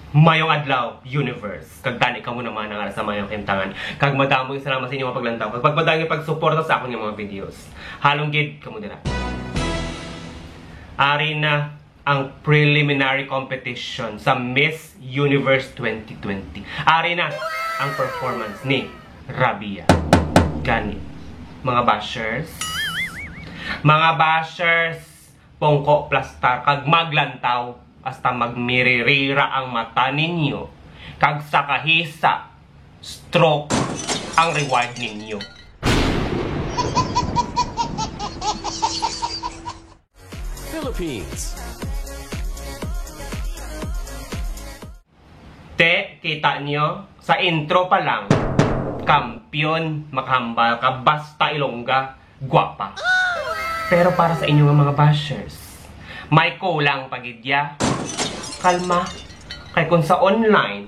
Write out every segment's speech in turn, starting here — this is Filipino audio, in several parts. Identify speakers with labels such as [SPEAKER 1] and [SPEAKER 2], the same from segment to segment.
[SPEAKER 1] Mayong adlaw, universe. Kag tani ka mo naman ang sa mayong kimtangan. Kag madamo salamat sa inyo mga paglantaw. Kag pagpadang pagsuporta sa akong mga videos. Halong gid kamo dira. Ari na ang preliminary competition sa Miss Universe 2020. Ari na ang performance ni Rabia. Gani, mga bashers. Mga bashers, pongko plastar kag maglantaw hasta magmiririra ang mata ninyo, kag sa kahisa, stroke ang reward ninyo.
[SPEAKER 2] Philippines.
[SPEAKER 1] Te, kita nyo, sa intro pa lang, kampyon, makahambal ka, basta Ilongga, gwapa. Pero para sa inyo mga bashers, may kulang pagidya. Kalma, kay kung sa online,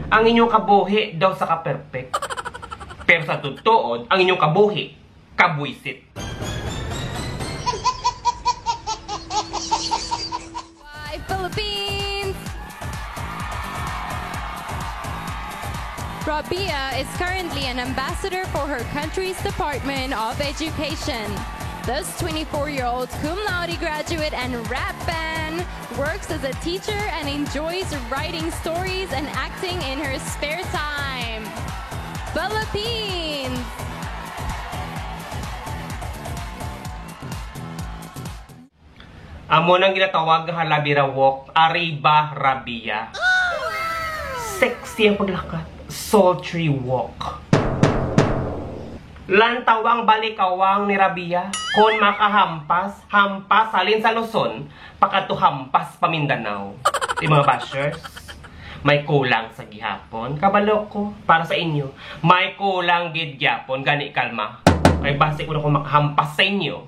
[SPEAKER 1] ang inyong kabuhi daw sa ka-perfect. Pero sa tutuod, ang inyong kabuhi, kabuisit.
[SPEAKER 3] Hi, Philippines! Rabia is currently an ambassador for her country's Department of Education. This 24-year-old cum laude graduate and rap fan works as a teacher and enjoys writing stories and acting in her spare time. Philippines!
[SPEAKER 1] Amo nang ginatawag halabira walk, Arriba Rabia. Sexy ang paglakat, sultry walk. Lantawang balikawang ni Rabia, kon makahampas, hampas halin sa Luzon, pakato hampas pa Mindanao. Di mga bashers, may kulang sa gihapon. Kabalo ko, para sa inyo, may kulang gid gyapon, gani kalma. Kay base ko na kung makahampas sa inyo,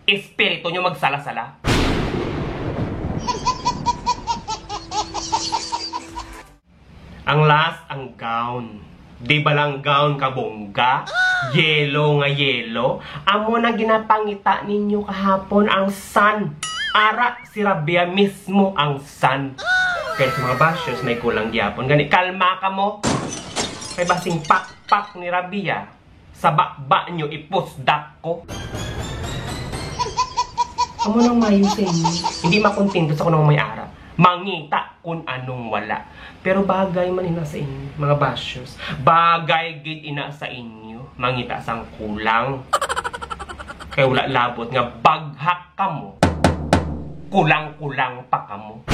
[SPEAKER 1] espiritu nyo magsala-sala. Ang last, ang gown. Di ba lang gown kabongga? Yelo nga yelo. Amo na ginapangita ninyo kahapon ang sun. Ara si Rabia mismo ang sun. Pero sa mga bashers may kulang gyapon. Gani kalma ka mo. Kay basing pak-pak ni Rabia. Sa bakba nyo ipusdak ko. Amo nang mayo sa inyo. Hindi makontento sa kunang may ara. Mangita kung anong wala. Pero bagay man ina sa inyo, mga bashers. Bagay gid ina sa inyo. Mangita sang kulang. Kaya wala labot nga baghak ka mo. Kulang-kulang pa ka mo.